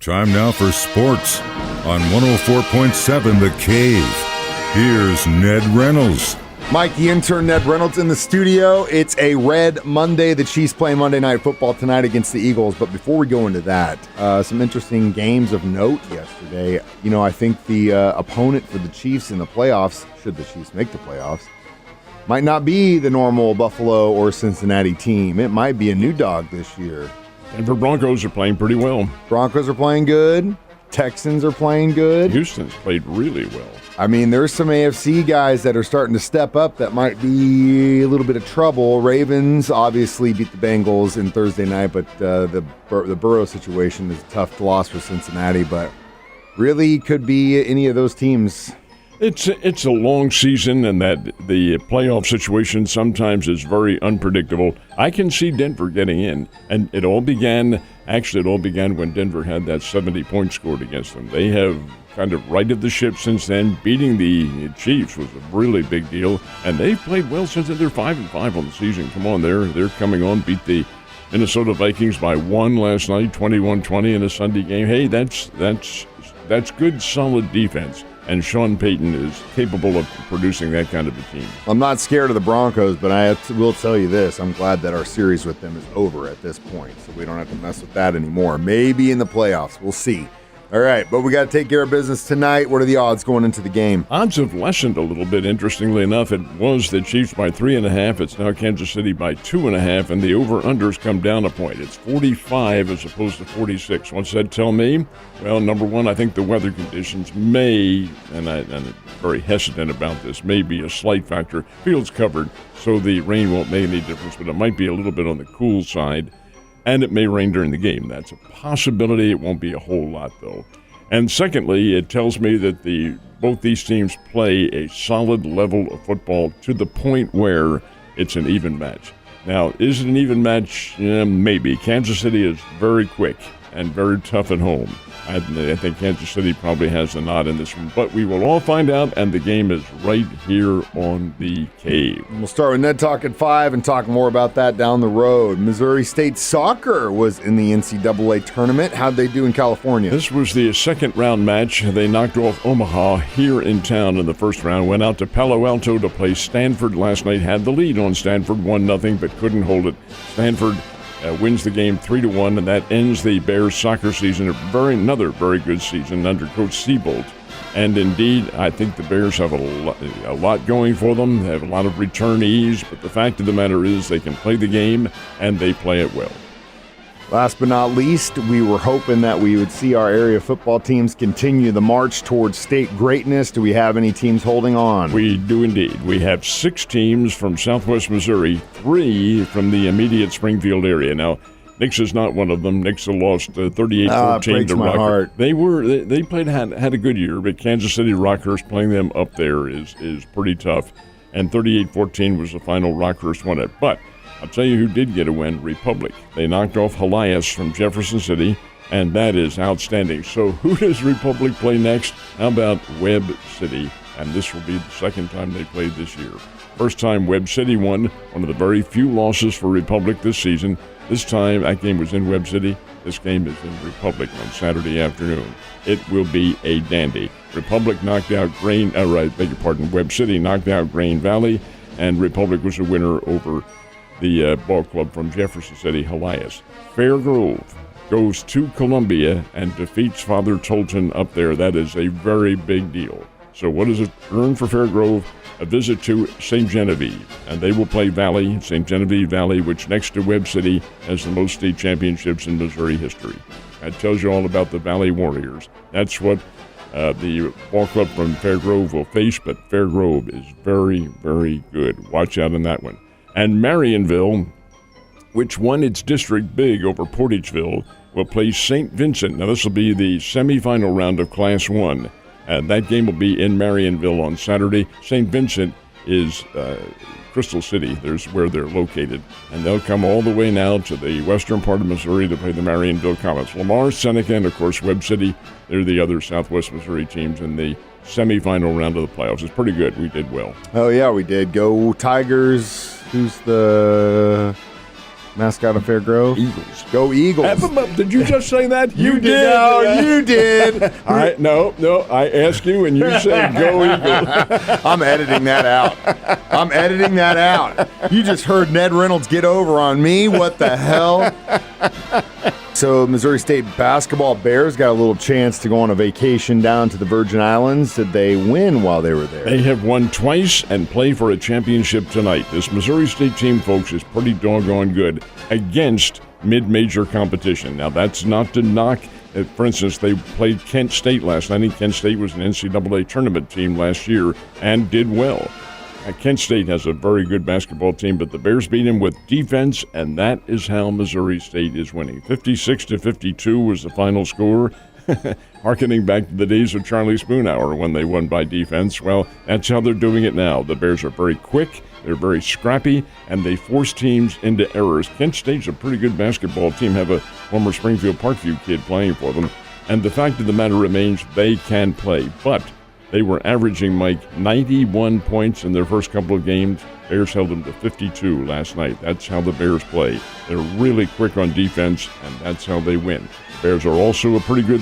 Time now for sports on 104.7 The Cave. Here's Ned Reynolds. Mike, the intern, Ned Reynolds in the studio. It's a red Monday. The Chiefs play Monday Night Football tonight against the Eagles. But before we go into that, some interesting games of note yesterday. You know, I think the opponent for the Chiefs in the playoffs, should the Chiefs make the playoffs, might not be the normal Buffalo or Cincinnati team. It might be a new dog this year. Denver Broncos are playing pretty well. Broncos are playing good. Texans are playing good. Houston's played really well. I mean, there's some AFC guys that are starting to step up that might be a little bit of trouble. Ravens obviously beat the Bengals in Thursday night, but the Burrow situation is a tough loss for Cincinnati, but really could be any of those teams. It's a long season, and that the playoff situation sometimes is very unpredictable. I can see Denver getting in, and it all began when Denver had that 70-point scored against them. They have kind of righted the ship since then. Beating the Chiefs was a really big deal, and they've played well since then. They're 5-5 on the season. Come on, they're coming on. Beat the Minnesota Vikings by 1 last night, 21-20 in a Sunday game. Hey, that's good, solid defense. And Sean Payton is capable of producing that kind of a team. I'm not scared of the Broncos, but I will tell you this. I'm glad that our series with them is over at this point, so we don't have to mess with that anymore. Maybe in the playoffs. We'll see. All right, but we got to take care of business tonight. What are the odds going into the game? Odds have lessened a little bit, interestingly enough. It was the Chiefs by 3.5. It's now Kansas City by 2.5, and the over-unders come down a point. It's 45 as opposed to 46. What's that tell me? Well, number one, I think the weather conditions may, and I'm very hesitant about this, may be a slight factor. Field's covered, so the rain won't make any difference, but it might be a little bit on the cool side. And it may rain during the game. That's a possibility. It won't be a whole lot, though. And secondly, it tells me that both these teams play a solid level of football to the point where it's an even match. Now, is it an even match? Maybe. Kansas City is very quick and very tough at home. I think Kansas City probably has the nod in this one, but we will all find out, and the game is right here on the Cave. We'll start with Ned Talk at 5 and talk more about that down the road. Missouri State Soccer was in the NCAA tournament. How'd they do in California? This was the second-round match. They knocked off Omaha here in town in the first round, went out to Palo Alto to play Stanford last night, had the lead on Stanford, 1-0, but couldn't hold it. Stanford wins the game 3-1, and that ends the Bears soccer season. Another very good season under Coach Seabolt. And indeed, I think the Bears have a lot going for them. They have a lot of returnees, but the fact of the matter is they can play the game, and they play it well. Last but not least, we were hoping that we would see our area football teams continue the march towards state greatness. Do we have any teams holding on? We do indeed. We have 6 teams from southwest Missouri, 3 from the immediate Springfield area. Now, Nix is not one of them. Nix lost 38-14 to Rockhurst. Had a good year, but Kansas City Rockhurst playing them up there is pretty tough. And 38-14 was the final. Rockhurst won it. But I'll tell you who did get a win, Republic. They knocked off Helias from Jefferson City, and that is outstanding. So who does Republic play next? How about Webb City? And this will be the second time they played this year. First time Webb City won, one of the very few losses for Republic this season. This time, that game was in Webb City. This game is in Republic on Saturday afternoon. It will be a dandy. Republic knocked out Webb City knocked out Grain Valley, and Republic was a winner over the ball club from Jefferson City, Helias. Fair Grove goes to Columbia and defeats Father Tolton up there. That is a very big deal. So what does it earn for Fair Grove? A visit to St. Genevieve, and they will play St. Genevieve Valley, which next to Webb City has the most state championships in Missouri history. That tells you all about the Valley Warriors. That's what the ball club from Fair Grove will face, but Fair Grove is very, very good. Watch out on that one. And Marionville, which won its district big over Portageville, will play St. Vincent. Now, this will be the semifinal round of Class 1. That game will be in Marionville on Saturday. St. Vincent is Crystal City. There's where they're located. And they'll come all the way now to the western part of Missouri to play the Marionville Comets. Lamar, Seneca, and, of course, Webb City. They're the other southwest Missouri teams in the semifinal round of the playoffs. It's pretty good. We did well. Oh, yeah, we did. Go Tigers. Who's the mascot of Fairgrove? Eagles. Go Eagles. Did you just say that? You did. No, you did. No, I asked you and you said go Eagles. I'm editing that out. You just heard Ned Reynolds get over on me. What the hell? So Missouri State basketball Bears got a little chance to go on a vacation down to the Virgin Islands. Did they win while they were there? They have won twice and play for a championship tonight. This Missouri State team, folks, is pretty doggone good against mid-major competition. Now, that's not to knock. For instance, they played Kent State last night. I think Kent State was an NCAA tournament team last year and did well. Kent State has a very good basketball team, but the Bears beat them with defense, and that is how Missouri State is winning. 56-52 was the final score, harkening back to the days of Charlie Spoonhour when they won by defense. Well, that's how they're doing it now. The Bears are very quick, they're very scrappy, and they force teams into errors. Kent State's a pretty good basketball team, have a former Springfield Parkview kid playing for them, and the fact of the matter remains they can play, but they were averaging, Mike, 91 points in their first couple of games. Bears held them to 52 last night. That's how the Bears play. They're really quick on defense, and that's how they win. The Bears are also a pretty good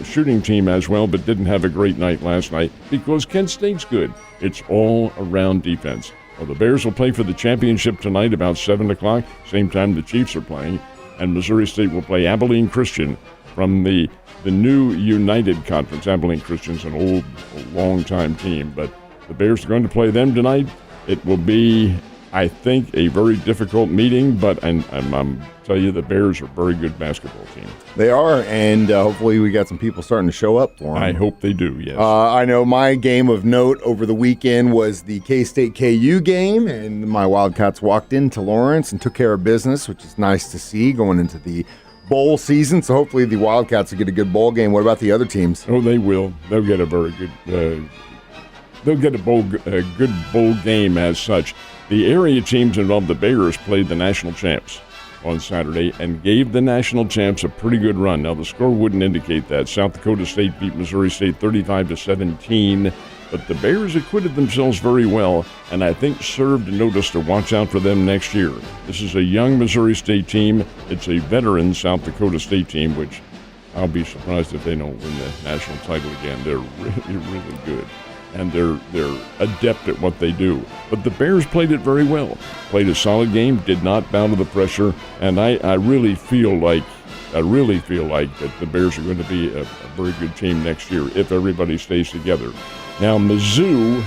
shooting team as well, but didn't have a great night last night because Kent State's good. It's all around defense. Well, the Bears will play for the championship tonight about 7 o'clock, same time the Chiefs are playing, and Missouri State will play Abilene Christian from the new United Conference. Abilene Christian's an old, long-time team, but the Bears are going to play them tonight. It will be, I think, a very difficult meeting, but I'm tell you, the Bears are a very good basketball team. They are, and hopefully we got some people starting to show up for them. I hope they do, yes. I know my game of note over the weekend was the K-State KU game, and my Wildcats walked into Lawrence and took care of business, which is nice to see going into the bowl season, so hopefully the Wildcats will get a good bowl game. What about the other teams? Oh, they will. They'll get a very good. They'll get a good bowl game as such. The area teams involved, the Bears, played the national champs on Saturday and gave the national champs a pretty good run. Now the score wouldn't indicate that. South Dakota State beat Missouri State 35-17. But the Bears acquitted themselves very well, and I think served notice to watch out for them next year. This is a young Missouri State team. It's a veteran South Dakota State team, which I'll be surprised if they don't win the national title again. They're really, really good, and they're adept at what they do. But the Bears played it very well. Played a solid game, did not bow to the pressure, and I really feel like that the Bears are going to be a very good team next year if everybody stays together. Now, Mizzou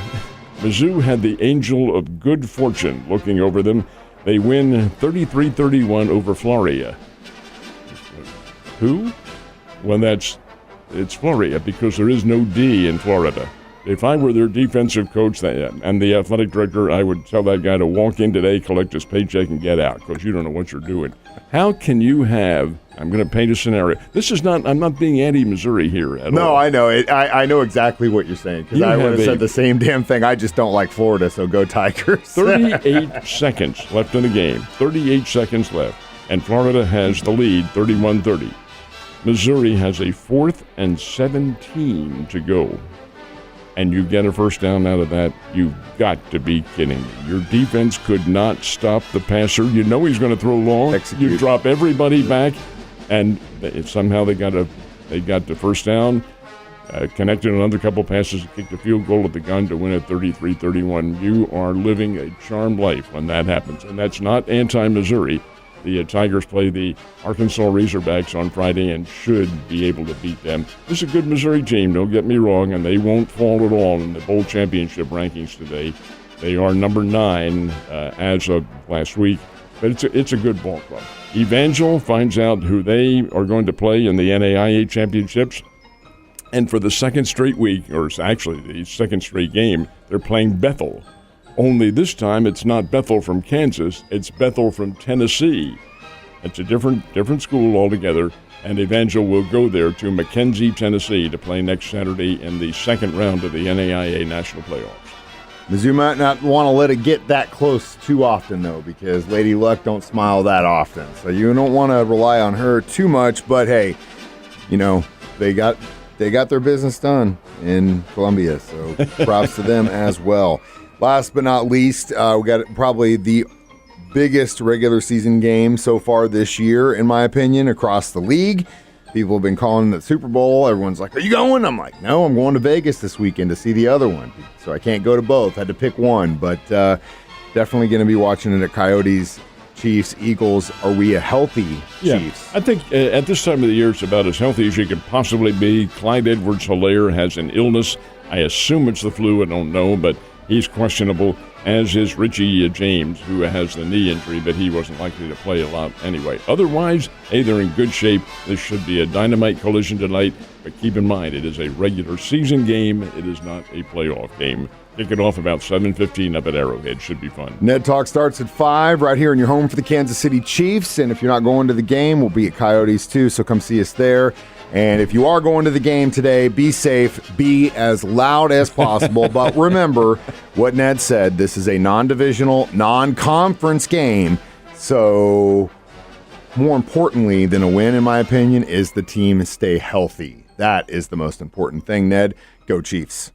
had the angel of good fortune looking over them. They win 33-31 over Florida. Who? Well, it's Florida because there is no D in Florida. If I were their defensive coach and the athletic director, I would tell that guy to walk in today, collect his paycheck, and get out because you don't know what you're doing. How can you have – I'm going to paint a scenario. I'm not being anti-Missouri here at all. No, I know it. I know exactly what you're saying because I would have said the same damn thing. I just don't like Florida, so go Tigers. 38 seconds left in the game. 38 seconds left. And Florida has the lead, 31-30. Missouri has a 4th and 17 to go. And you get a first down out of that, you've got to be kidding me. Your defense could not stop the passer. You know he's going to throw long. Execute. You drop everybody back, and somehow they got the first down, connected another couple passes, kicked a field goal at the gun to win at 33-31. You are living a charmed life when that happens, and that's not anti-Missouri. The Tigers play the Arkansas Razorbacks on Friday and should be able to beat them. This is a good Missouri team, don't get me wrong, and they won't fall at all in the bowl championship rankings today. They are number 9 as of last week, but it's a good ball club. Evangel finds out who they are going to play in the NAIA championships, and for the second straight week, or actually the second straight game, they're playing Bethel. Only this time it's not Bethel from Kansas, it's Bethel from Tennessee. It's a different school altogether, and Evangel will go there to McKenzie, Tennessee to play next Saturday in the second round of the NAIA National Playoffs. Mizzou might not want to let it get that close too often, though, because Lady Luck don't smile that often. So you don't want to rely on her too much, but hey, you know, they got their business done in Columbia, so props to them as well. Last but not least, we got probably the biggest regular season game so far this year, in my opinion, across the league. People have been calling it the Super Bowl. Everyone's like, are you going? I'm like, no, I'm going to Vegas this weekend to see the other one. So I can't go to both. Had to pick one, but definitely going to be watching it at Coyotes, Chiefs, Eagles. Are we a healthy Chiefs? I think at this time of the year, it's about as healthy as you could possibly be. Clyde Edwards-Helaire has an illness. I assume it's the flu. I don't know, but he's questionable, as is Richie James, who has the knee injury, but he wasn't likely to play a lot anyway. Otherwise, hey, they're in good shape. This should be a dynamite collision tonight, but keep in mind, it is a regular season game. It is not a playoff game. Kick it off about 7:15 up at Arrowhead. Should be fun. Ned Talk starts at 5 right here in your home for the Kansas City Chiefs, and if you're not going to the game, we'll be at Coyotes too, so come see us there. And if you are going to the game today, be safe, be as loud as possible. But remember what Ned said, this is a non-divisional, non-conference game. So more importantly than a win, in my opinion, is the team stay healthy. That is the most important thing, Ned. Go Chiefs.